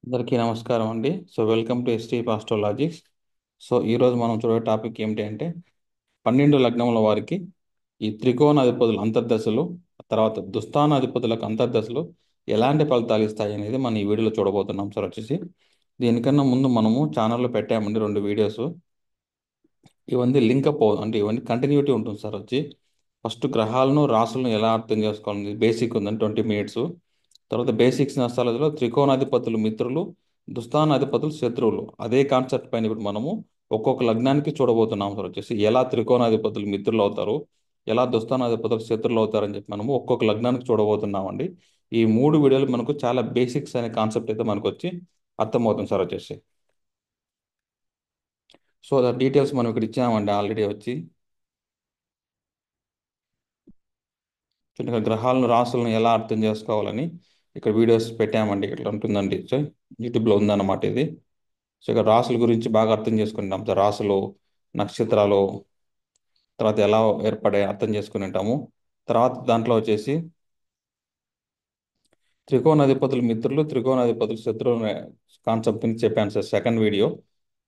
అందరికీ నమస్కారం అండి. Welcome to ST Astrologics. ఈరోజు మనం చూడే టాపిక్ ఏమిటి అంటే 12 లగ్నముల వారికి ఈ త్రికోణాధిపతుల అంతర్దశలు, తర్వాత దుస్థానాధిపతులకు అంతర్దశలు ఎలాంటి ఫలితాలు ఇస్తాయి అనేది మనం ఈ వీడియోలో చూడబోతున్నాం సార్. దీనికన్నా ముందు మనము ఛానల్లో పెట్టామండి 2 వీడియోస్. ఇవన్నీ లింకప్ అంటే ఇవన్నీ కంటిన్యూటీ ఉంటుంది సార్. ఫస్ట్ గ్రహాలను రాసులను ఎలా అర్థం చేసుకోవాలి బేసిక్ ఉందండి 20 మినిట్స్. తర్వాత బేసిక్స్ నష్టాలలో త్రికోణాధిపతులు మిత్రులు, దుస్థానాధిపతులు శత్రువులు, అదే కాన్సెప్ట్ పైన ఇప్పుడు మనము ఒక్కొక్క లగ్నానికి చూడబోతున్నాం సార్. ఎలా త్రికోణాధిపతులు మిత్రులు అవుతారు, ఎలా దుస్థానాధిపతులు శత్రువులు అవుతారని చెప్పి మనము ఒక్కొక్క లగ్నానికి చూడబోతున్నామండి. ఈ 3 వీడియోలు మనకు చాలా బేసిక్స్ అనే కాన్సెప్ట్ అయితే మనకు అర్థమవుతుంది సార్. ద డీటెయిల్స్ మనం ఇక్కడ ఇచ్చామండి ఆల్రెడీ ఇక్కడ గ్రహాలను రాసులను ఎలా అర్థం చేసుకోవాలని ఇక్కడ వీడియోస్ పెట్టామండి. ఇట్లా ఉంటుందండి. యూట్యూబ్లో ఉందన్నమాట ఇది. ఇక్కడ రాసుల గురించి బాగా అర్థం చేసుకుంటాం సార్. రాసులు, నక్షత్రాలు, తర్వాత ఎలా ఏర్పడే అర్థం చేసుకుని ఉంటాము. తర్వాత దాంట్లో త్రికోణాధిపతుల మిత్రులు, త్రికోణాధిపతులు శత్రువులు కాన్సెప్ట్ నుంచి చెప్పాను సార్. సెకండ్ వీడియో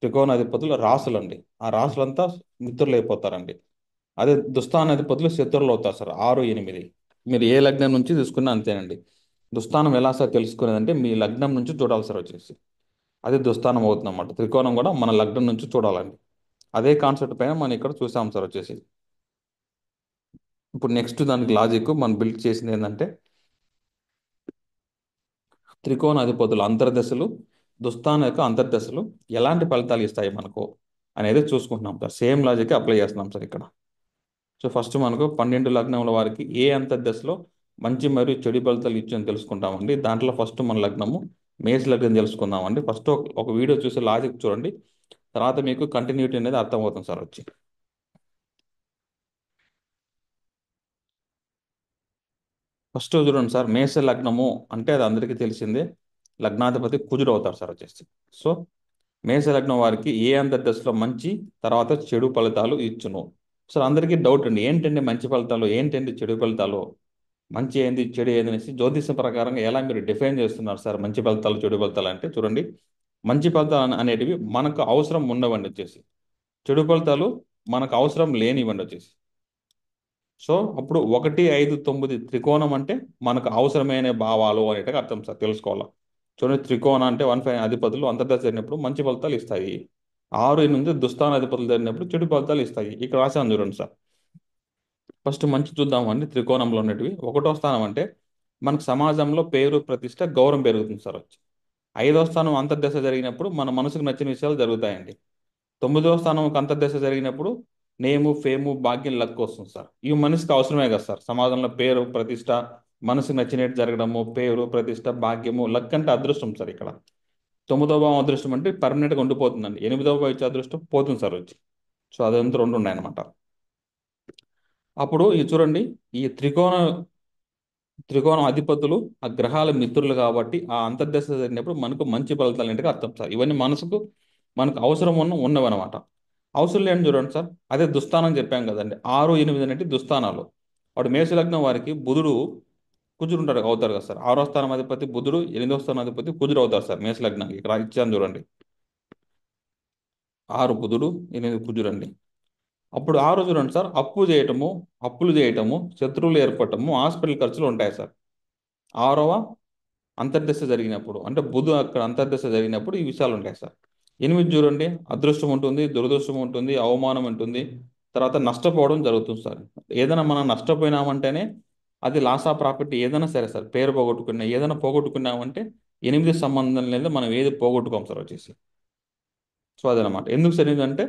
త్రికోణాధిపతులు రాసులు అండి. ఆ రాసులంతా మిత్రులు అయిపోతారండి. అదే దుస్థానాధిపతులు శత్రువులు అవుతారు సార్. 6, 8 మీరు ఏ లగ్నం నుంచి తీసుకున్నా అంతేనండి. దుస్థానం ఎలా సార్ తెలుసుకునేదంటే మీ లగ్నం నుంచి చూడాలి సార్. అదే దుస్థానం అవుతుంది అన్నమాట. త్రికోణం కూడా మన లగ్నం నుంచి చూడాలండి. అదే కాన్సెప్ట్ పైన మనం ఇక్కడ చూసాం సార్. ఇప్పుడు నెక్స్ట్ దానికి లాజిక్ మనం బిల్డ్ చేసింది ఏంటంటే త్రికోణ అధిపతుల అంతర్దశలు, దుస్థాన యొక్క అంతర్దశలు ఎలాంటి ఫలితాలు ఇస్తాయి మనకు అనేది చూసుకుంటున్నాం సార్. సేమ్ లాజిక్ అప్లై చేస్తున్నాం సార్ ఇక్కడ. ఫస్ట్ మనకు 12 లగ్నముల వారికి ఏ అంతర్దశలో మంచి మరియు చెడు ఫలితాలు ఇచ్చని తెలుసుకుంటామండి. దాంట్లో ఫస్ట్ మన లగ్నము మేష లగ్నం తెలుసుకుందామండి. ఫస్ట్ ఒక వీడియో చూసి లాజిక్ చూడండి. తర్వాత మీకు కంటిన్యూటీ అనేది అర్థమవుతుంది సార్. ఫస్ట్ చూడండి సార్, మేష లగ్నము అంటే అది అందరికీ తెలిసిందే. లగ్నాధిపతి కుజుడు అవుతారు సార్. సో మేష లగ్నం వారికి ఏ అంతర్దశలో మంచి, తర్వాత చెడు ఫలితాలు ఇచ్చును. సార్ అందరికీ డౌట్ అండి, ఏంటండి మంచి ఫలితాలు, ఏంటండి చెడు ఫలితాలు, మంచి ఏంది చెడు ఏంది అనేసి జ్యోతిషం ప్రకారంగా ఎలా మీరు డిఫైన్ చేస్తున్నారు సార్ మంచి ఫలితాలు చెడు ఫలితాలు అంటే? చూడండి, మంచి ఫలితాలు అనేటివి మనకు అవసరం ఉండవండి. చెడు ఫలితాలు మనకు అవసరం లేనివ్వండి. అప్పుడు 1, 5, 9 త్రికోణం అంటే మనకు అవసరమైన భావాలు అనేటివి అర్థం సార్, తెలుసుకోవాలి. చూడండి, త్రికోణం అంటే 1, 5 అధిపతులు అంతర్దశ జరిగినప్పుడు మంచి ఫలితాలు ఇస్తాయి. 6, 8 దుస్థాన అధిపతులు జరిగినప్పుడు చెడు ఫలితాలు ఇస్తాయి. ఇక్కడ రాశాను చూడండి సార్. ఫస్ట్ మంచి చూద్దామండి. త్రికోణంలో ఉన్నటివి 1వ స్థానం అంటే మనకు సమాజంలో పేరు, ప్రతిష్ట, గౌరవం పెరుగుతుంది సార్. 5వ స్థానం అంతర్దశ జరిగినప్పుడు మన మనసుకు నచ్చిన విషయాలు జరుగుతాయండి. 9వ స్థానం అంతర్దశ జరిగినప్పుడు నేము, ఫేము, భాగ్యం, లక్ వస్తుంది సార్. ఇవి మనిషికి అవసరమే కదా సార్. సమాజంలో పేరు, ప్రతిష్ట, మనసుకు నచ్చినట్టు జరగడము, పేరు, ప్రతిష్ట, భాగ్యము, లక్ అంటే అదృష్టం సార్. ఇక్కడ 9వ భావం అదృష్టం అంటే పర్మనెంట్గా ఉండిపోతుందండి. 8వ భావం ఇచ్చే అదృష్టం పోతుంది సార్. అదంతా రెండు ఉన్నాయన్నమాట. అప్పుడు ఇది చూడండి, ఈ త్రికోణం అధిపతులు ఆ గ్రహాల మిత్రులు కాబట్టి ఆ అంతర్దశ జరిగినప్పుడు మనకు మంచి ఫలితాలు ఏంటి అర్థం సార్. ఇవన్నీ మనకు అవసరం ఉన్నవన్నమాట. అవసరం లేని చూడండి సార్, అదే దుస్థానం చెప్పాం కదండి. 6, 8 అనేవి దుస్థానాలు. వాడు మేషలగ్నం వారికి బుధుడు, కుజుడు అవుతారు కదా సార్. 6వ స్థానం అధిపతి బుధుడు, 8వ స్థానం అధిపతి కుజుడు అవుతారు సార్ మేషలగ్నానికి. ఇక్కడ ఇచ్చాను చూడండి, 6 బుధుడు, 8 కుజుడు అండి. అప్పుడు 6 చూడండి సార్, అప్పులు చేయటము, శత్రువులు ఏర్పడటము, హాస్పిటల్ ఖర్చులు ఉంటాయి సార్. 6వ అంతర్దశ జరిగినప్పుడు అంటే బుధ అక్కడ అంతర్దశ జరిగినప్పుడు ఈ విషయాలు ఉంటాయి సార్. 8 చూడండి, అదృష్టం ఉంటుంది, దురదృష్టం ఉంటుంది, అవమానం ఉంటుంది, తర్వాత నష్టపోవడం జరుగుతుంది సార్. ఏదైనా మనం నష్టపోయినామంటేనే అది లాస్ ఆఫ్ ప్రాఫిట్ ఏదైనా సరే సార్. పేరు పోగొట్టుకున్నా, ఏదైనా పోగొట్టుకున్నామంటే 8 సంబంధం లేదు, మనం ఏది పోగొట్టుకోం సార్. అదనమాట. ఎందుకు సరిగ్గా అంటే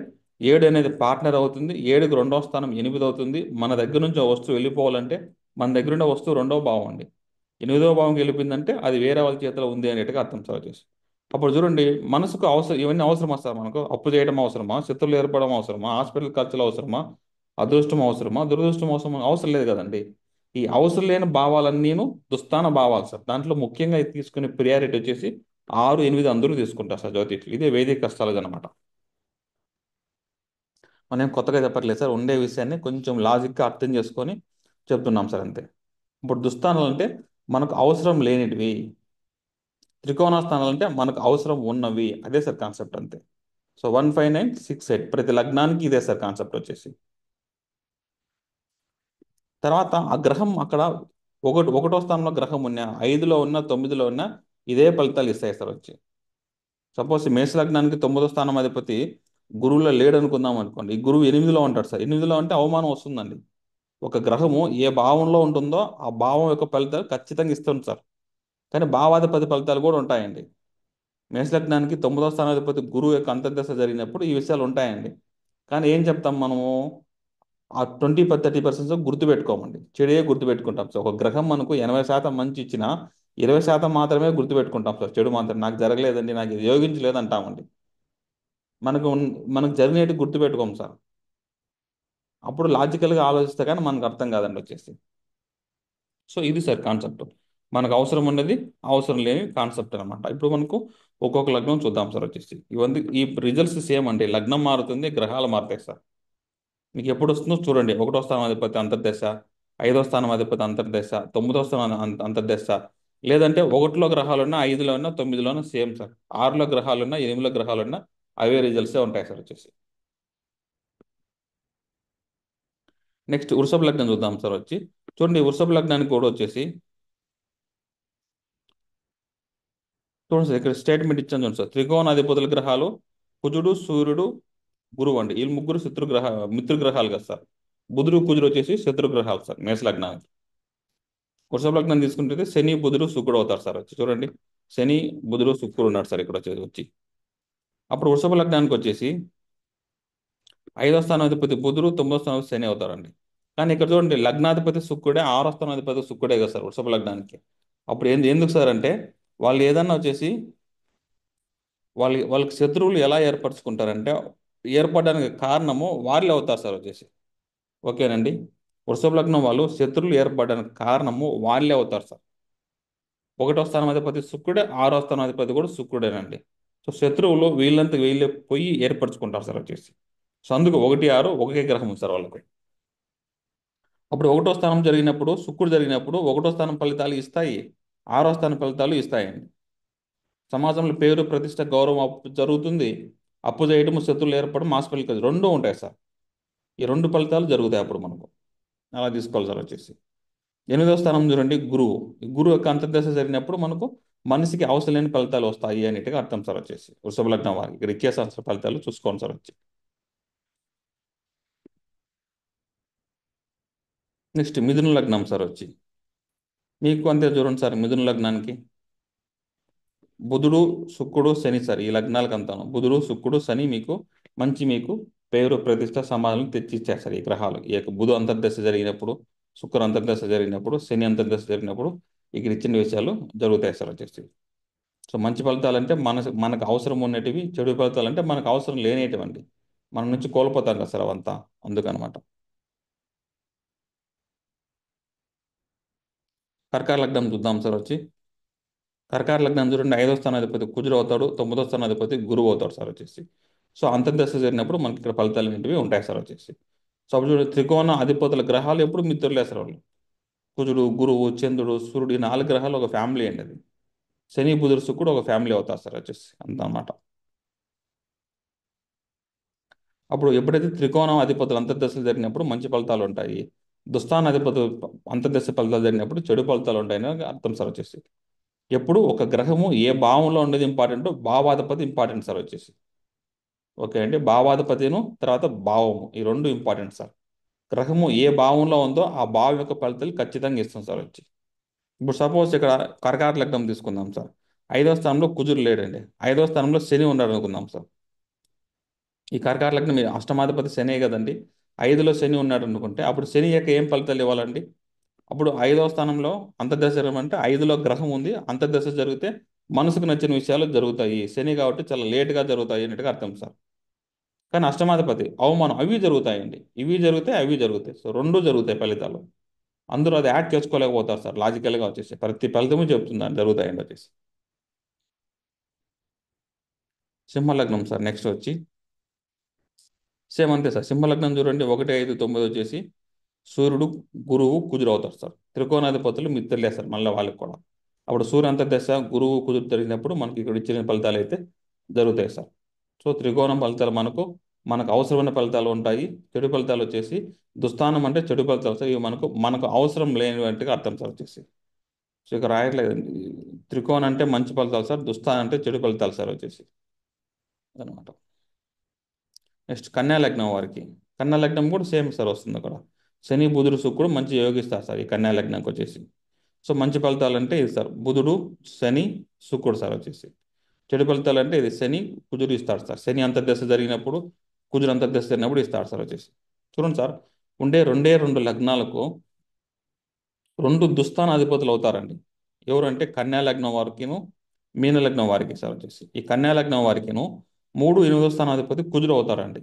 7 అనేది పార్ట్నర్ అవుతుంది. 7కి 2వ స్థానం 8 అవుతుంది. మన దగ్గర నుంచి ఆ వస్తువు వెళ్ళిపోవాలంటే మన దగ్గర ఉన్న వస్తువు 2వ భావం అండి. 8వ భావంకి వెళ్ళిపోయిందంటే అది వేరే వాళ్ళ చేతిలో ఉంది అనేట్టుగా అర్థం సార్. అప్పుడు చూడండి, మనసుకు అవసరం, ఇవన్నీ అవసరమా సార్ మనకు? అప్పు చేయడం అవసరమా, శత్రువులు ఏర్పడడం అవసరమా, హాస్పిటల్ ఖర్చులు అవసరమా, అదృష్టం అవసరమా, దురదృష్టం అవసరమా? అవసరం లేదు కదండి. ఈ అవసరం లేని భావాలన్నీను దుస్థాన భావాలు సార్. దాంట్లో ముఖ్యంగా తీసుకునే ప్రియారిటీ 6, 8 అందరూ తీసుకుంటారు సార్ జ్యోతిష్యులు. ఇదే వేదిక కష్టాలు అనమాట. మనం ఏం కొత్తగా చెప్పట్లేదు సార్. ఉండే విషయాన్ని కొంచెం లాజిక్గా అర్థం చేసుకొని చెప్తున్నాం సార్, అంతే. ఇప్పుడు దుస్థానాలు అంటే మనకు అవసరం లేనిటివి. త్రికోణ స్థానాలు అంటే మనకు అవసరం ఉన్నవి, అదే సార్ కాన్సెప్ట్ అంతే. సో 15968 ప్రతి లగ్నానికి ఇదే సార్ కాన్సెప్ట్ వచ్చేసి. తర్వాత ఆ గ్రహం అక్కడ ఒకటో స్థానంలో గ్రహం ఉన్న, ఐదులో ఉన్న, తొమ్మిదిలో ఉన్న ఇదే ఫలితాలు ఇస్తాయి సార్ వచ్చి. సపోజ్ మేష లగ్నానికి తొమ్మిదో స్థానం అధిపతి గురువులో లేడు అనుకుందాం అనుకోండి, ఈ గురువు ఎనిమిదిలో ఉంటాడు సార్. ఎనిమిదిలో అంటే అవమానం వస్తుందండి. ఒక గ్రహము ఏ భావంలో ఉంటుందో ఆ భావం యొక్క ఫలితాలు ఖచ్చితంగా ఇస్తుంది సార్. కానీ భావాధిపతి ఫలితాలు కూడా ఉంటాయండి. మేషలగ్నానికి తొమ్మిదో స్థానాధిపతి గురువు యొక్క అంతర్దశ జరిగినప్పుడు ఈ విషయాలు ఉంటాయండి. కానీ ఏం చెప్తాం మనము, ఆ 20-30% గుర్తుపెట్టుకోమండి, చెడే గుర్తుపెట్టుకుంటాం సార్. ఒక గ్రహం మనకు 80% మంచి ఇచ్చినా 20% మాత్రమే గుర్తుపెట్టుకుంటాం సార్. చెడు మాత్రం నాకు జరగలేదండి, నాకు ఇది యోగించలేదు అంటామండి. మనకు జరిగినట్టు గుర్తుపెట్టుకోం సార్. అప్పుడు లాజికల్గా ఆలోచిస్తే కానీ మనకు అర్థం కాదండి వచ్చేసి. సో ఇది సార్ కాన్సెప్ట్. మనకు అవసరం ఉన్నది, అవసరం లేని కాన్సెప్ట్ అనమాట. ఇప్పుడు మనకు ఒక్కొక్క లగ్నం చూద్దాం సార్ వచ్చేసి. ఇవన్నీ ఈ రిజల్ట్స్ సేమ్ అండి, లగ్నం మారుతుంది, గ్రహాలు మారుతాయి సార్. మీకు ఎప్పుడు వస్తుందో చూడండి, ఒకటో స్థానం అధిపతి అంతర్దశ, ఐదో స్థానం అధిపతి అంతర్దశ, తొమ్మిదో స్థానం అంతర్దశ. లేదంటే ఒకటిలో గ్రహాలున్నా, ఐదులో ఉన్నా, తొమ్మిదిలోనూ సేమ్ సార్. ఆరులో గ్రహాలున్నా, ఎనిమిదిలో గ్రహాలున్నా అవే రిజల్ట్సే ఉంటాయి సార్ వచ్చేసి. నెక్స్ట్ వృషభ లగ్నం చూద్దాం సార్ వచ్చి. చూడండి వృషభ లగ్నానికి కూడా వచ్చేసి, చూడండి సార్ ఇక్కడ స్టేట్మెంట్ ఇచ్చాను చూడండి సార్. త్రికోణ అధిపతుల గ్రహాలు కుజుడు, సూర్యుడు, గురువు అండి. వీళ్ళు ముగ్గురు మిత్రుగ్రహాలు కదా సార్. బుధుడు, కుజుడు వచ్చేసి శత్రుగ్రహాలు సార్ మేష లగ్నానికి. వృషభ లగ్నం తీసుకుంటే శని, బుధుడు, శుక్రుడు అవుతారు సార్ వచ్చి. చూడండి శని, బుధుడు, శుక్రుడు ఉన్నాడు సార్ ఇక్కడ వచ్చి. అప్పుడు వృషభ లగ్నానికి వచ్చేసి ఐదో స్థానాధిపతి బుధుడు, తొమ్మిదో స్థానాధిపతి శని అవుతారండి. కానీ ఇక్కడ చూడండి లగ్నాధిపతి శుక్రుడే, ఆరో స్థానాధిపతి శుక్రుడే కదా సార్ వృషభ లగ్నానికి. అప్పుడు ఎందుకు సార్ అంటే, వాళ్ళు ఏదన్నా వచ్చేసి వాళ్ళకి శత్రువులు ఎలా ఏర్పరచుకుంటారంటే, ఏర్పడడానికి కారణము వాళ్ళే అవుతారు సార్ వచ్చేసి. ఓకేనండి. వృషభ లగ్నం వాళ్ళు శత్రువులు ఏర్పడడానికి కారణము వాళ్ళే అవుతారు సార్. ఒకటో స్థానాధిపతి శుక్రుడే, ఆరో స్థానాధిపతి కూడా శుక్రుడేనండి. సో శత్రువులు వీళ్ళంతా వీళ్ళే పోయి ఏర్పరచుకుంటారు సార్ వచ్చేసి. సో అందుకు 1, 6 ఒకే గ్రహం ఉంది సార్ వాళ్ళకి. అప్పుడు ఒకటో స్థానం జరిగినప్పుడు, శుక్రుడు జరిగినప్పుడు ఒకటో స్థానం ఫలితాలు ఇస్తాయి, ఆరో స్థానం ఫలితాలు ఇస్తాయండి. సమాజంలో పేరు, ప్రతిష్ట, గౌరవం జరుగుతుంది. అప్పు చేయటము, శత్రువులు ఏర్పడడం, మాస్పల్లి రెండూ ఉంటాయి సార్. ఈ రెండు ఫలితాలు జరుగుతాయి అప్పుడు మనకు. అలా తీసుకోవాలి సార్ వచ్చేసి. ఎనిమిదో స్థానం చూడండి గురువు. ఈ గురువు యొక్క అంతర్దశ జరిగినప్పుడు మనకు మనిషికి అవసరం లేని ఫలితాలు వస్తాయి అనేట్టుగా అర్థం సార్ వచ్చేసి. వృషభ లగ్నం వారికి ఇక్కడ శాస్త్ర ఫలితాలు చూసుకోండి సార్ వచ్చి. నెక్స్ట్ మిథున లగ్నం సార్ వచ్చి. మీకు అంతే చూడండి సార్, మిథున లగ్నానికి బుధుడు, శుక్రుడు, శని సార్. ఈ లగ్నాలకు అంతాను బుధుడు, శుక్రుడు, శని మీకు పేరు, ప్రతిష్ట, సమాధానం తెచ్చి ఇచ్చేస్తారు ఈ గ్రహాలు. ఈ యొక్క బుధు అంతర్దశ జరిగినప్పుడు, శుక్ర అంతర్దశ జరిగినప్పుడు, శని అంతర్దశ జరిగినప్పుడు ఇక్కడ ఇచ్చిన విషయాలు జరుగుతాయి సార్ వచ్చేసి. సో మంచి ఫలితాలు అంటే మనకు అవసరం ఉన్నటివి, చెడు ఫలితాలు అంటే మనకు అవసరం లేనిటివండి. మన నుంచి కోల్పోతాం కదా సార్ అవంతా, అందుకనమాట. కర్కాటక లగ్నం చూద్దాం సార్ వచ్చి. కర్కాటక లగ్నం చూడండి, ఐదో స్థానాధిపతి కుజుడు అవుతాడు, తొమ్మిదో స్థానాధిపతి గురువు అవుతాడు సార్ వచ్చేసి. సో అంతర్దశ జరిగినప్పుడు మనకి ఇక్కడ ఫలితాలు అనేటివి ఉంటాయి సార్ వచ్చేసి. సో అప్పుడు చూడండి త్రికోణ అధిపతుల గ్రహాలు ఎప్పుడు మిత్రులే సార్ వాళ్ళు. కుజుడు, గురువు, చంద్రుడు, సూర్యుడు ఈ 4 గ్రహాలు ఒక ఫ్యామిలీ అండి అది. శని, బుధుడు, శుక్రుడు ఒక ఫ్యామిలీ అవుతారు సార్ వచ్చేసి అంత అన్నమాట. అప్పుడు ఎప్పుడైతే త్రికోణం అధిపతులు అంతర్దశలు జరిగినప్పుడు మంచి ఫలితాలు ఉంటాయి, దుస్థాన అధిపతులు అంతర్దశ ఫలితాలు జరిగినప్పుడు చెడు ఫలితాలు ఉంటాయని అర్థం సార్ వచ్చేసి. ఎప్పుడు ఒక గ్రహము ఏ భావంలో ఉండేది ఇంపార్టెంట్, భావాధిపతి ఇంపార్టెంట్ సార్ వచ్చేసి. ఓకే అండి, భావాధిపతిను తర్వాత భావము ఈ రెండు ఇంపార్టెంట్ సార్. గ్రహము ఏ భావంలో ఉందో ఆ భావం యొక్క ఫలితాలు ఖచ్చితంగా ఇస్తాం సార్ వచ్చి. ఇప్పుడు సపోజ్ ఇక్కడ కర్కాటక లగ్నం తీసుకుందాం సార్. ఐదో స్థానంలో కుజుడు లేడండి, ఐదో స్థానంలో శని ఉన్నాడు అనుకుందాం సార్. ఈ కర్కాటక లగ్నం మీ అష్టమాధిపతి శనే కదండి. ఐదులో శని ఉన్నాడు అనుకుంటే అప్పుడు శని యొక్క ఏం ఫలితాలు ఇవ్వాలండి. అప్పుడు ఐదవ స్థానంలో అంతర్దశ జరగడం అంటే ఐదులో గ్రహం ఉంది, అంతర్దశ జరిగితే మనసుకు నచ్చిన విషయాలు జరుగుతాయి. శని కాబట్టి చాలా లేటుగా జరుగుతాయి అన్నట్టుగా అర్థం సార్. కానీ అష్టమాధిపతి అవమానం అవి జరుగుతాయండి, ఇవి జరుగుతాయి, అవి జరుగుతాయి. సో రెండు జరుగుతాయి ఫలితాలు. అందరూ అది యాడ్ చేసుకోలేకపోతారు సార్, లాజికల్గా వచ్చేసి ప్రతి ఫలితము చెప్తుందని జరుగుతాయండి వచ్చేసి. సింహలగ్నం సార్ నెక్స్ట్ వచ్చి. సేమ్ అంతే సార్, సింహలగ్నం చూడండి 1, 5, 9 వచ్చేసి సూర్యుడు, గురువు, కుజుడు అవుతారు సార్. త్రికోణాధిపతులు మిత్రులే సార్ మళ్ళీ వాళ్ళకి కూడా. అప్పుడు సూర్య అంతర్దశ గురువు కుదురు జరిగినప్పుడు మనకి ఇక్కడ ఇచ్చిన ఫలితాలు అయితే జరుగుతాయి సార్. సో త్రికోణం ఫలితాలు మనకు అవసరమైన ఫలితాలు ఉంటాయి. చెడు ఫలితాలు వచ్చేసి దుస్థానం అంటే చెడు ఫలితాలు సార్. ఇవి మనకు మనకు అవసరం లేనివంటిగా అర్థం సార్ వచ్చేసి. సో ఇక రాయట్లేదండి. త్రికోణం అంటే మంచి ఫలితాలు సార్, దుస్థానం అంటే చెడు ఫలితాలు సార్ వచ్చేసి అనమాట. నెక్స్ట్ కన్యా లగ్నం వారికి, కన్యా లగ్నం కూడా సేమ్ సార్ వస్తుంది అక్కడ. శని బుధుడు శుక్రుడు మంచి యోగిస్తారు సార్ ఈ కన్యా లగ్నంకి వచ్చేసి. సో మంచి ఫలితాలు అంటే ఇది సార్ బుధుడు, శని, శుక్రుడు సార్ వచ్చేసి. చెడు ఫలితాలు అంటే ఇది శని, కుజుడు ఇస్తాడు సార్. శని అంతర్దశ జరిగినప్పుడు, కుజుడు అంతర్దశ జరిగినప్పుడు ఇస్తాడు సార్ వచ్చేసి. చూడండి సార్, ఉండే రెండే రెండు లగ్నాలకు రెండు దుస్థాన అధిపతులు అవుతారండి. ఎవరంటే కన్యా లగ్నం వారికిను, మీన లగ్నం వారికి సార్ వచ్చేసి. ఈ కన్యా లగ్నం వారికిను 3, 8 స్థానాధిపతి కుజుడు అవుతారండి.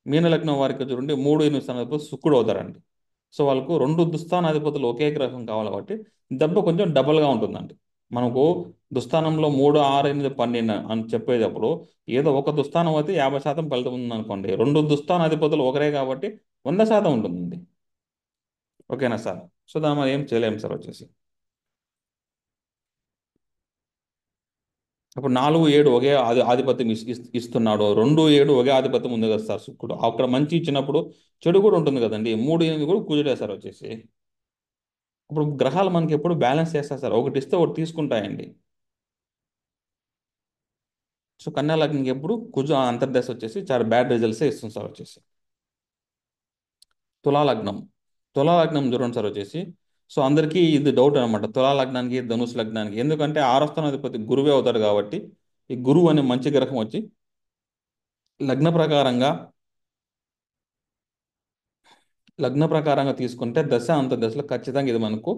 మీన లగ్నం వారికి చూడండి 3, 8 స్థానాధిపతి శుక్రుడు అవుతారండి. సో వాళ్ళకు రెండు దుస్థానాధిపతులు ఒకే గ్రహం కావాలి కాబట్టి దెబ్బ కొంచెం డబల్గా ఉంటుందండి. మనకు దుస్థానంలో 3, 6, 8, 12 అని చెప్పేటప్పుడు ఏదో ఒక దుస్థానం అయితే 50% ఫలితం ఉందనుకోండి. రెండు దుస్థానాధిపతులు ఒకరే కాబట్టి 100% ఉంటుందండి. ఓకేనా సార్? సో దాని మనం ఏం చేయలేము సార్ వచ్చేసి. అప్పుడు 4, 7 ఒకే ఆధిపత్యం ఇస్తున్నాడు. 2, 7 ఒకే ఆధిపత్యం ఉంది కదా సార్ శుక్రుడు. అక్కడ మంచి ఇచ్చినప్పుడు చెడు కూడా ఉంటుంది కదండి. 3, 8 కూడా కుజుడే సార్ వచ్చేసి. ఇప్పుడు గ్రహాలు మనకి ఎప్పుడు బ్యాలెన్స్ చేస్తారు సార్. ఒకటి ఇస్తే ఒకటి తీసుకుంటాయండి. సో కన్యా లగ్నంకి ఎప్పుడు కుజు అంతర్దశ వచ్చేసి చాలా బ్యాడ్ రిజల్ట్సే ఇస్తుంది సార్ వచ్చేసి. తులా లగ్నం, తులా లగ్నం చూడండి సార్ వచ్చేసి. సో అందరికీ ఇది డౌట్ అనమాట, తులా లగ్నానికి ధనుసు లగ్నానికి. ఎందుకంటే ఆరో స్థానాధిపతి గురువే అవుతాడు కాబట్టి ఈ గురువు అనే మంచి గ్రహం వచ్చి లగ్న ప్రకారంగా లగ్న ప్రకారంగా తీసుకుంటే దశ అంతర్దశలో ఖచ్చితంగా ఇది మనకు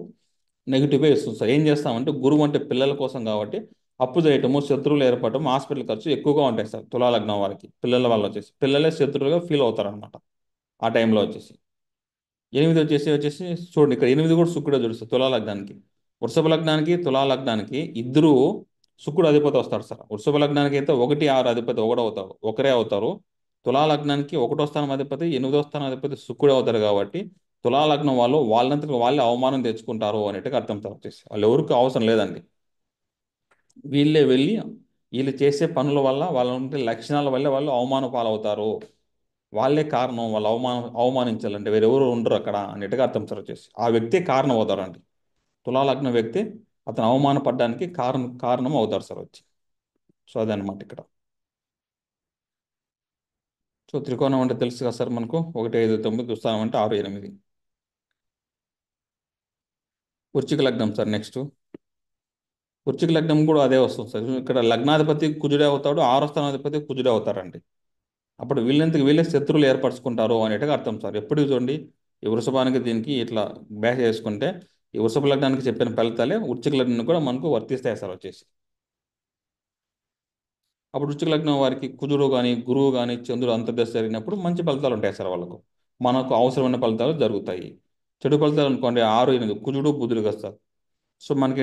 నెగిటివ్గా ఇస్తుంది సార్. ఏం చేస్తామంటే గురువు అంటే పిల్లల కోసం కాబట్టి అప్పు చేయటము, శత్రువులు ఏర్పడటం, హాస్పిటల్ ఖర్చు ఎక్కువగా ఉంటాయి సార్ తులా లగ్నం వారికి. పిల్లల వల్ల వచ్చేసి పిల్లలే శత్రువులుగా ఫీల్ అవుతారు అనమాట ఆ టైంలో వచ్చేసి. 8 వచ్చేసి చూడండి, ఇక్కడ 8 కూడా శుక్రుడు చూడు తులా లగ్నానికి. వృషభ లగ్నానికి తులా లగ్నానికి ఇద్దరు శుక్రుడు అధిపతి వస్తాడు సార్. వృషభ లగ్నానికి అయితే 1, 6 అధిపతి ఒకరే అవుతారు. తులా లగ్నానికి 1వ స్థానం అధిపతి, 8వ స్థానం అధిపతి శుక్రుడు అవుతారు కాబట్టి తులా లగ్నం వాళ్ళు వాళ్ళంతకు వాళ్ళే అవమానం తెచ్చుకుంటారు అనేట్టుగా అర్థం సార్ వచ్చేసి. వాళ్ళు ఎవరికి అవసరం లేదండి. వీళ్ళే వెళ్ళి వీళ్ళు చేసే పనుల వల్ల వాళ్ళ ఉండే లక్షణాల వల్ల వాళ్ళు అవమాన పాలవుతారు. వాళ్ళే కారణం, వాళ్ళు అవమానించాలంటే వేరెవరు ఉండరు అక్కడ అనేట్టుగా అర్థం సార్ వచ్చేసి. ఆ వ్యక్తే కారణం అవుతారండి. తులాలగ్న వ్యక్తి అతను అవమానపడడానికి కారణం అవుతారు సార్ వచ్చి. సో అదనమాట ఇక్కడ. సో త్రికోణం అంటే తెలుసు కదా సార్ మనకు, 1, 5, 9 దుస్థానం అంటే 6, 8. వృశ్చిక లగ్నం సార్ నెక్స్ట్. వృశ్చిక లగ్నం కూడా అదే వస్తుంది సార్. ఇక్కడ లగ్నాధిపతి కుజుడే అవుతాడు, ఆరో స్థానాధిపతి కుజుడే అవుతారండి. అప్పుడు వీళ్ళంతకు వీళ్ళే శత్రువులు ఏర్పరచుకుంటారు అనేట్టుగా అర్థం సార్. ఎప్పుడు చూడండి ఈ వృషభానికి దీనికి ఇట్లా బ్యాచ్ చేసుకుంటే ఈ వృషభ లగ్నానికి చెప్పిన ఫలితాలే వృశ్చిక లగ్నం కూడా మనకు వర్తిస్తాయి సార్ వచ్చేసి. అప్పుడు వృశ్చిక లగ్నం వారికి కుజుడు కానీ గురువు కానీ చంద్రుడు అంతర్దశ జరిగినప్పుడు మంచి ఫలితాలు ఉంటాయి సార్ వాళ్ళకు. మనకు అవసరమైన ఫలితాలు జరుగుతాయి. చెడు ఫలితాలు అనుకోండి 6, 8 కుజుడు బుధుడు కదా సార్. సో మనకి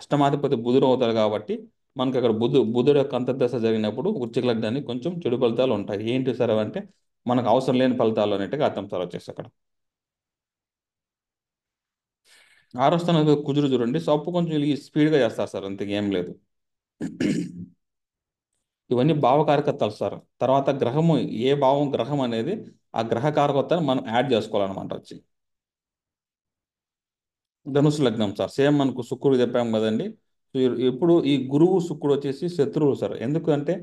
అష్టమాధిపతి బుధుడు అవుతారు కాబట్టి మనకి అక్కడ బుధుడు యొక్క అంతర్దశ జరిగినప్పుడు వృశ్చిక లగ్నానికి కొంచెం చెడు ఫలితాలు ఉంటాయి. ఏంటి సార్ అంటే మనకు అవసరం లేని ఫలితాలు అనేట్టుగా అర్థం సార్ వచ్చేసి అక్కడ. ఆరో స్థానం కుజుడు చూడండి, సో అప్పు కొంచెం స్పీడ్గా చేస్తారు సార్, అంతకు ఏం లేదు. ఇవన్నీ భావకారకత్వాలు సార్. తర్వాత గ్రహము, ఏ భావం గ్రహం అనేది ఆ గ్రహ కారకత్వాన్ని మనం యాడ్ చేసుకోవాలన్నమాట వచ్చి. ధనుసు లగ్నం సార్ సేమ్ మనకు శుక్రుడు చెప్పాం కదండి. సో ఇప్పుడు ఈ గురువు శుక్రుడు వచ్చేసి శత్రువులు సార్. ఎందుకంటే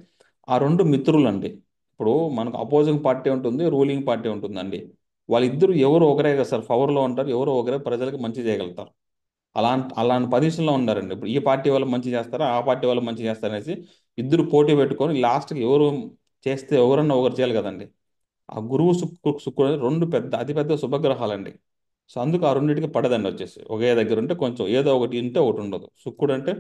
ఆ రెండు మిత్రులు అండి. ఇప్పుడు మనకు అపోజింగ్ పార్టీ ఉంటుంది, రూలింగ్ పార్టీ ఉంటుందండి. వాళ్ళిద్దరూ ఎవరు ఒకరే కదా సార్ పవర్లో ఉంటారు, ఎవరు ఒకరే ప్రజలకు మంచి చేయగలుగుతారు. అలాంటి పొజిషన్లో ఉన్నారండి. ఇప్పుడు ఈ పార్టీ వాళ్ళు మంచి చేస్తారా, ఆ పార్టీ వాళ్ళు మంచి చేస్తారా అనేసి ఇద్దరు పోటీ పెట్టుకొని లాస్ట్కి ఎవరు చేస్తే ఎవరన్నా ఒకరు చేయాలి కదండి. ఆ గురువు శుక్రుడు అనేది రెండు అతిపెద్ద శుభగ్రహాలండి. సో అందుకు ఆ రెండింటికి పడదండి వచ్చేసి. ఒకే దగ్గర ఉంటే కొంచెం ఏదో ఒకటి ఉంటే ఒకటి ఉండదు. శుక్రుడు అంటే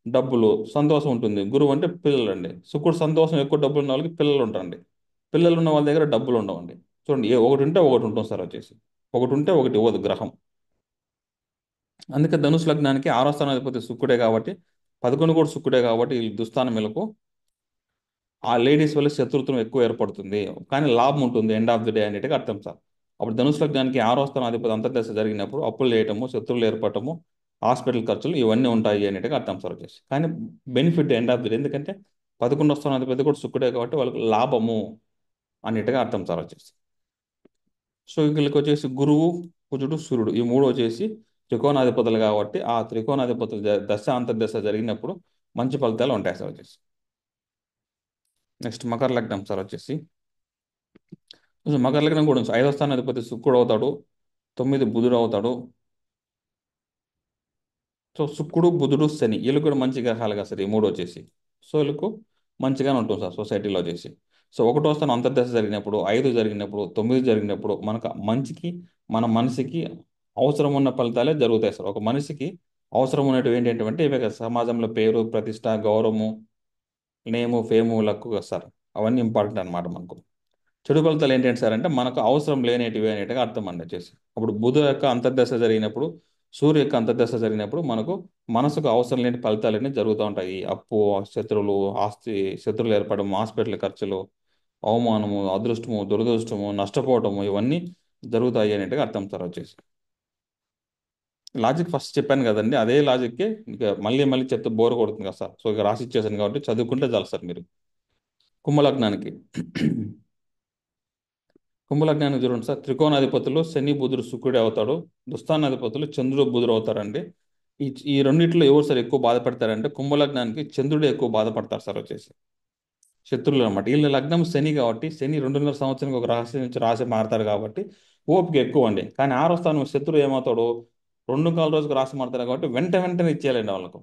డబ్బులు సంతోషం ఉంటుంది, గురువు అంటే పిల్లలు అండి. శుక్రుడు సంతోషం ఎక్కువ డబ్బులు ఉన్న వాళ్ళకి పిల్లలు ఉంటారండి. పిల్లలు ఉన్న వాళ్ళ దగ్గర డబ్బులు ఉండవండి. చూడండి ఒకటి ఉంటే ఒకటి ఉంటుంది సార్ వచ్చేసి. ఒకటి ఉంటే ఒకటి ఇవ్వదు గ్రహం. అందుకే ధనుసు లగ్నానికి ఆరో స్థానాధిపతి శుక్రుడే కాబట్టి 11 కూడా శుక్రుడే కాబట్టి ఈ దుస్థానం మేలకు ఆ లేడీస్ వల్ల శత్రుత్వం ఎక్కువ ఏర్పడుతుంది. కానీ లాభం ఉంటుంది ఎండ్ ఆఫ్ ది డే అనేట్టుగా అర్థం సార్. అప్పుడు ధనుసు లగ్నానికి ఆరో స్థానాధిపతి అంతర్దశ జరిగినప్పుడు అప్పులు చేయటము, శత్రువులు ఏర్పడటము, హాస్పిటల్ ఖర్చులు ఇవన్నీ ఉంటాయి అనేట్టుగా అర్థం సార్ వచ్చేసి. కానీ benefit end of the day, ఎందుకంటే 11వ స్థానాధిపతి కూడా శుక్రుడే కాబట్టి వాళ్ళకి లాభము అన్నట్టుగా అర్థం సార్ వచ్చేసి. సో వీళ్ళకి వచ్చేసి గురువు, కుజుడు, సూర్యుడు ఈ మూడు వచ్చేసి త్రికోణాధిపతులు కాబట్టి ఆ త్రికోణాధిపతులు దశ అంతర్దశ జరిగినప్పుడు మంచి ఫలితాలు ఉంటాయి సార్ వచ్చేసి. నెక్స్ట్ మకర లగ్నం సార్ వచ్చేసి. సో మకర లగ్నం కూడా ఉంది. 5వ స్థానాధిపతి శుక్రుడు అవుతాడు, 9 బుధుడు అవుతాడు. సో శుక్రుడు, బుధుడు, శని వీళ్ళు కూడా మంచి గ్రహాలుగా సార్ ఈ మూడు వచ్చేసి. సో వీళ్ళకు మంచిగానే ఉంటుంది సార్ సొసైటీలో వచ్చేసి. సో 1వ స్థానం అంతర్దశ జరిగినప్పుడు, 5 జరిగినప్పుడు, 9 జరిగినప్పుడు మనకు మంచికి, మన మనసుకి అవసరం ఉన్న ఫలితాలే జరుగుతాయి సార్. ఒక మనిషికి అవసరం ఉన్నట్టు ఏంటంటే ఇవే కదా, సమాజంలో పేరు, ప్రతిష్ట, గౌరవము, నేము, ఫేము, లక్కు కదా సార్. అవన్నీ ఇంపార్టెంట్ అనమాట మనకు. చెడు ఫలితాలు ఏంటంటే సార్ అంటే మనకు అవసరం లేనేటివి అనేట్టుగా అర్థం అండి వచ్చేసి. అప్పుడు బుధ యొక్క అంతర్దశ జరిగినప్పుడు, సూర్య యొక్క అంతర్దశ జరిగినప్పుడు మనకు మనసుకు అవసరం లేని ఫలితాలన్నీ జరుగుతూ ఉంటాయి. అప్పు, శత్రువులు, ఆస్తి శత్రువులు ఏర్పడము, హాస్పిటల్ ఖర్చులు, అవమానము, అదృష్టము, దురదృష్టము, నష్టపోవటము ఇవన్నీ జరుగుతాయి అనేట్టుగా అర్థం సార్ వచ్చేసి. లాజిక్ ఫస్ట్ చెప్పాను కదండి, అదే లాజిక్కే ఇక మళ్ళీ మళ్ళీ చెప్తే బోర్ కొడుతుంది కదా సార్. సో ఇక రాసి ఇచ్చేసాను కాబట్టి చదువుకుంటే చాలు సార్ మీరు. కుంభలగ్నానికి కుంభలగ్నానికి చూడండి సార్, త్రికోణాధిపతులు శని, బుధుడు, శుక్రుడు అవుతాడు. దుస్థానాధిపతులు చంద్రుడు, బుధుడు అవుతారండి. ఈ ఈ రెండిట్లో ఎవరు సార్ ఎక్కువ బాధపడతారంటే కుంభలగ్నానికి చంద్రుడు ఎక్కువ బాధపడతారు సార్ వచ్చేసి. శత్రువులు అనమాట. వీళ్ళ లగ్నం శని కాబట్టి శని 2.5 సంవత్సరానికి ఒక రాశి నుంచి రాశి మారతాడు కాబట్టి ఓపిక ఎక్కువ అండి. కానీ 6వ స్థానం శత్రువు ఏమవుతాడు, 2 కాల రోజుకు రాశి మారతాడు కాబట్టి వెంట వెంటనే ఇచ్చేయాలండి వాళ్ళకు.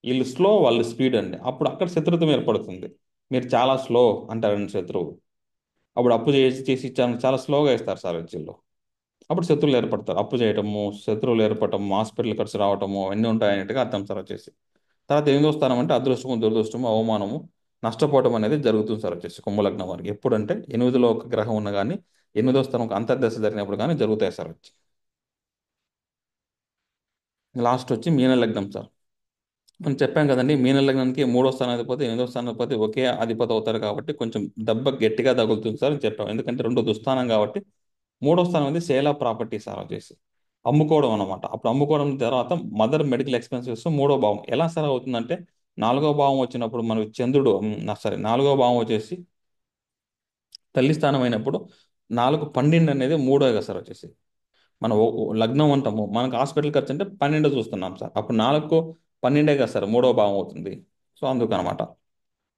వీళ్ళు స్లో, వాళ్ళు స్పీడ్ అండి. అప్పుడు అక్కడ శత్రుత్వం ఏర్పడుతుంది. మీరు చాలా స్లో అంటారండి శత్రువు. అప్పుడు అప్పు చేసి చేసి ఇచ్చాను చాలా స్లోగా ఇస్తారు సార్ వీళ్ళు. అప్పుడు శత్రువులు ఏర్పడతారు. అప్పు చేయటము, శత్రువులు ఏర్పడటము, హాస్పిటల్ ఖర్చు రావటము అవన్నీ ఉంటాయన్నట్టుగా అర్థం సార్ వచ్చేసి. తర్వాత 8వ స్థానం అంటే అదృష్టము, దురదృష్టము, అవమానము, నష్టపోవటం అనేది జరుగుతుంది సార్ వచ్చేసి కుంభలగ్నం వారికి. ఎప్పుడంటే 8లో ఒక గ్రహం ఉన్న కానీ 8వ స్థానం అంతర్దశ జరిగినప్పుడు కానీ జరుగుతాయి సార్ వచ్చి. లాస్ట్ వచ్చి మీన లగ్నం సార్. మనం చెప్పాం కదండి, మీన లగ్నానికి 3వ స్థానాధిపతి, 8వ స్థానాధిపతి ఒకే అధిపతి అవుతారు కాబట్టి కొంచెం దెబ్బ గట్టిగా తగులుతుంది సార్ అని చెప్పాం. ఎందుకంటే రెండు దుస్థానం కాబట్టి. 3వ స్థానం అనేది సేల్ ఆఫ్ ప్రాపర్టీ సార్ వచ్చేసి, అమ్ముకోవడం అనమాట. అప్పుడు అమ్ముకోవడం తర్వాత మదర్ మెడికల్ ఎక్స్పెన్సెస్ 3వ భావం ఎలా సార్ అవుతుందంటే, 4వ భావం వచ్చినప్పుడు మనకు చంద్రుడు సారీ 4వ భావం వచ్చేసి తల్లి స్థానం అయినప్పుడు 4, 12 అనేది మూడో కదా సార్ వచ్చేసి. మనం లగ్నం అంటాము, మనకు హాస్పిటల్ ఖర్చు అంటే 12 చూస్తున్నాం సార్. అప్పుడు 4, 12 కదా సార్ 3వ భావం అవుతుంది. సో అందుకనమాట.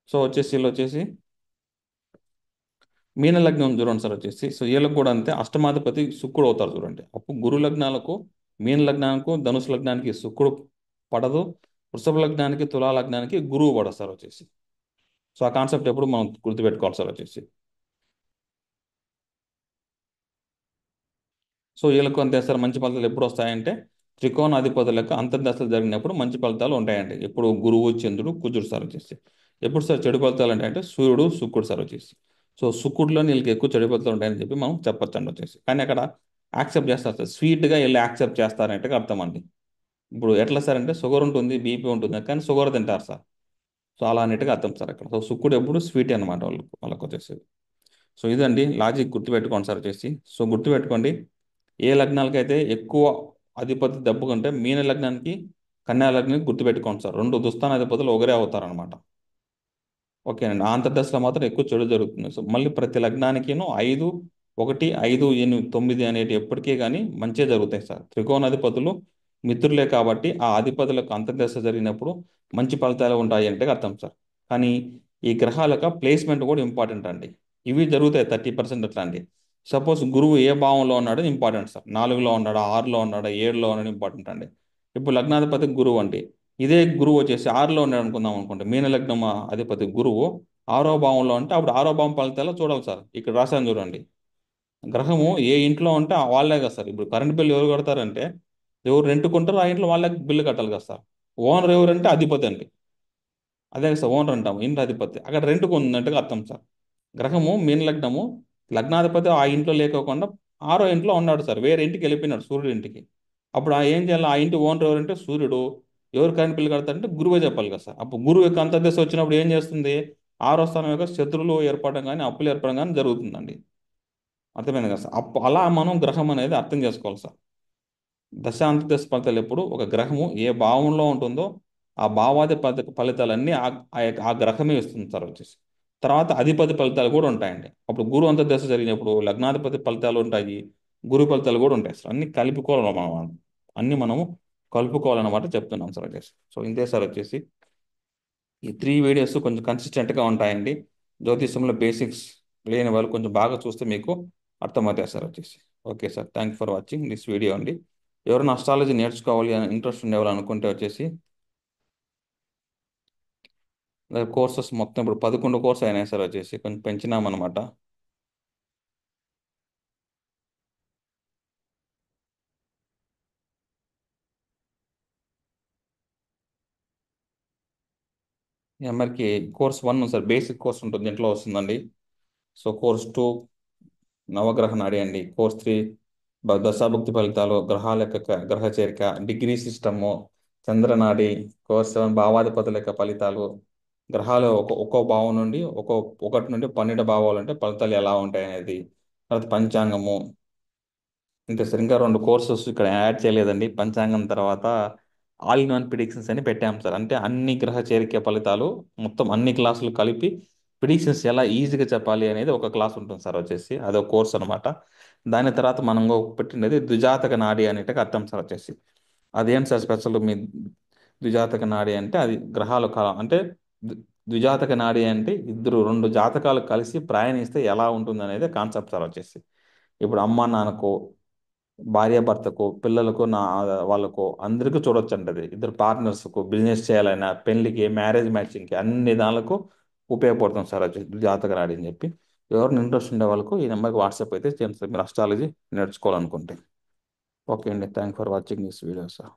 సో వచ్చేసి వీళ్ళు వచ్చేసి మీన లగ్నం చూడండి సార్ వచ్చేసి. సో వీళ్ళకి కూడా అంతే, అష్టమాధిపతి శుక్రుడు అవుతారు చూడండి. అప్పుడు గురు లగ్నాలకు, మీన లగ్నానికి, ధనుసు లగ్నానికి శుక్రుడు పడదు. వృషభ లగ్నానికి, తులా లగ్నానికి గురువు పడదు సార్ వచ్చేసి. సో ఆ కాన్సెప్ట్ ఎప్పుడు మనం గుర్తుపెట్టుకోవాలి సార్ వచ్చేసి. సో వీళ్ళకు అంతే సార్, మంచి ఫలితాలు ఎప్పుడు వస్తాయంటే త్రికోణాధిపతులకు అంతర్దశలు జరిగినప్పుడు మంచి ఫలితాలు ఉంటాయండి. ఎప్పుడు గురువు, చంద్రుడు, కుజుడు సార్ వచ్చేసి. ఎప్పుడు సార్ చెడు ఫలితాలు అంటే సూర్యుడు, శుక్రుడు సార్ వచ్చేసి. సో శుక్రుడిలో వీళ్ళకి ఎక్కువ చెడు ఫలితాలు ఉంటాయని చెప్పి మనం చెప్పొచ్చు అండి వచ్చేసి. కానీ అక్కడ యాక్సెప్ట్ చేస్తారు సార్, స్వీట్గా వీళ్ళు యాక్సెప్ట్ చేస్తారంటే అర్థం అండి. ఇప్పుడు ఎట్లా సార్ అంటే షుగర్ ఉంటుంది, బీపీ ఉంటుంది, కానీ షుగర్ తింటారు సార్. సో అలా అన్నట్టుగా అర్థం సార్ అక్కడ. సో శుక్రుడు ఎప్పుడు స్వీట్ అనమాట వాళ్ళకి వచ్చేసి. సో ఇదండి లాజిక్, గుర్తుపెట్టుకోండి సార్ వచ్చేసి. సో గుర్తుపెట్టుకోండి, ఏ లగ్నాలకైతే ఎక్కువ అధిపతి దెబ్బ కంటే మీన లగ్నానికి, కన్యా లగ్నానికి గుర్తుపెట్టుకోండి సార్, రెండు దుస్థాన అధిపతులు ఒకరే అవుతారనమాట. ఓకేనండి. ఆంధ్రదశలో మాత్రం ఎక్కువ చెడు జరుగుతుంది. సో మళ్ళీ ప్రతి లగ్నానికిను 5, 1, 5, 8, 9 అనేటి ఎప్పటికీ కానీ మంచిగా జరుగుతాయి సార్. త్రికోణాధిపతులు మిత్రులే కాబట్టి ఆ అధిపతులకు అంతర్దశ జరిగినప్పుడు మంచి ఫలితాలు ఉంటాయి అంటే అర్థం సార్. కానీ ఈ గ్రహాల యొక్క ప్లేస్మెంట్ కూడా ఇంపార్టెంట్ అండి. ఇవి జరుగుతాయి 30% అట్లా అండి. సపోజ్ గురువు ఏ భావంలో ఉన్నాడో ఇంపార్టెంట్ సార్. 4లో ఉన్నాడా, 6లో ఉన్నాడా, 7లో ఉన్నాడా ఇంపార్టెంట్ అండి. ఇప్పుడు లగ్నాధిపతి గురువు అండి. ఇదే గురువు వచ్చేసి 6లో ఉన్నాడు అనుకుందాం అనుకోండి. మీన లగ్నం అధిపతి గురువు 6వ భావంలో అంటే అప్పుడు 6వ భావం ఫలితాలు చూడాలి సార్. ఇక్కడ రాశాను చూడండి. గ్రహము ఏ ఇంట్లో ఉంటే వాళ్ళే కదా సార్. ఇప్పుడు కరెంట్ బిల్ ఎవరు కడతారంటే, ఎవరు రెంట్కుంటారో ఆ ఇంట్లో వాళ్ళకి బిల్లు కట్టాలి కదా సార్. ఓనర్ ఎవరంటే అధిపతి అండి. అదే కదా సార్ ఓనర్ అంటాం, ఇంటి అధిపతి. అక్కడ రెంట్కు ఉన్నట్టుగా అర్థం సార్. గ్రహము మీన లగ్నము, లగ్నాధిపతి ఆ ఇంట్లో లేకోకుండా 6వ ఇంట్లో ఉన్నాడు సార్, వేరే ఇంటికి వెళ్ళిపోయినాడు సూర్యుడి ఇంటికి. అప్పుడు ఆ ఏం చేయాలి, ఆ ఇంటి ఓనర్ ఎవరంటే సూర్యుడు. ఎవరు కరెంట్ బిల్లు కడతారంటే గురువే చెప్పాలి కదా సార్. అప్పుడు గురువు యొక్క అంతర్దశ వచ్చినప్పుడు ఏం చేస్తుంది, 6వ స్థానం యొక్క శత్రువులు ఏర్పడడం కానీ, అప్పులు ఏర్పడడం కానీ జరుగుతుందండి. అర్థమైంది కదా సార్. అలా మనం గ్రహం అనేది అర్థం చేసుకోవాలి సార్. దశాంతర్దశ ఫలితాలు ఎప్పుడు ఒక గ్రహము ఏ భావంలో ఉంటుందో ఆ భావాది ఫలితాలన్నీ ఆ గ్రహమే ఇస్తుంది సార్ వచ్చేసి. తర్వాత అధిపతి ఫలితాలు కూడా ఉంటాయండి. అప్పుడు గురు అంతర్దశ జరిగినప్పుడు లగ్నాధిపతి ఫలితాలు ఉంటాయి, గురు ఫలితాలు కూడా ఉంటాయి సార్. అన్ని కలుపుకోవాలి మనం, అన్ని మనము కలుపుకోవాలన్నమాట చెప్తున్నాం సార్ వచ్చేసి. సో ఇంతే సార్ వచ్చేసి. ఈ 3 వీడియోస్ కొంచెం కన్సిస్టెంట్గా ఉంటాయండి. జ్యోతిష్యంలో బేసిక్స్ లేని వాళ్ళు కొంచెం బాగా చూస్తే మీకు అర్థమవుతాయి సార్ వచ్చేసి. Okay sir, thank for watching this video అండి. ఎవరైనా అస్ట్రాలజీ నేర్చుకోవాలి అని ఇంట్రెస్ట్ ఉండేవాళ్ళు అనుకుంటే వచ్చేసి కోర్సెస్ మొత్తం ఇప్పుడు 11 కోర్స్ అయినాయి సార్ వచ్చేసి, కొంచెం పెంచినామన్నమాట. ఈ నెంబర్కి కోర్స్ 1 సార్ బేసిక్ కోర్స్ ఉంటుంది, దీంట్లో వస్తుందండి. సో కోర్స్ 2 నవగ్రహ నాడి అండి. కోర్స్ 3 దశాభుక్తి ఫలితాలు, గ్రహాల యొక్క గ్రహ చేరిక, డిగ్రీ సిస్టము, చంద్రనాడి. కోర్స్ 7 భావాధిపతుల యొక్క ఫలితాలు, గ్రహాలు ఒక్కో భావం నుండి 1 నుండి 12 భావాలు అంటే ఫలితాలు ఎలా ఉంటాయి అనేది. తర్వాత పంచాంగము. ఇంకా సార్ ఇంకా 2 కోర్సెస్ ఇక్కడ యాడ్ చేయలేదండి. పంచాంగం తర్వాత ఆల్ ఇన్ వన్ ప్రిడిక్షన్స్ అని పెట్టాం సార్. అంటే అన్ని గ్రహ చేరిక ఫలితాలు మొత్తం అన్ని క్లాసులు కలిపి ప్రిడిక్షన్స్ ఎలా ఈజీగా చెప్పాలి అనేది ఒక క్లాస్ ఉంటుంది సార్ వచ్చేసి. అదొక కోర్స్ అనమాట. దాని తర్వాత మనం పెట్టినది ద్విజాతక నాడి అనేటికి అర్థం సార్ వచ్చేసి. అదేం సార్ స్పెషల్ మీ ద్విజాతక నాడి అంటే అది గ్రహాలు అంటే ద్వి- ద్విజాతక నాడి అంటే ఇద్దరు 2 జాతకాలు కలిసి ప్రయాణిస్తే ఎలా ఉంటుంది అనేది కాన్సెప్ట్ సార్ వచ్చేసి. ఇప్పుడు అమ్మ నాన్నకు, భార్యాభర్తకు, పిల్లలకు, వాళ్ళకు అందరికీ చూడొచ్చు అంటది. ఇద్దరు పార్ట్నర్స్కు, బిజినెస్ చేయాలన్నా, పెళ్లికి, మ్యారేజ్ మ్యాచింగ్కి, అన్ని దానికి ఉపయోగపడుతుంది సార్ అది జాతక నాడి అని చెప్పి. ఎవరిని ఇంట్రెస్ట్ ఉండే వాళ్ళకు ఈ నెంబర్కి వాట్సాప్ అయితే చేయండి సార్, మీరు అస్ట్రాలజీ నేర్చుకోవాలనుకుంటే. ఓకే అండి, thank for watching this video sir.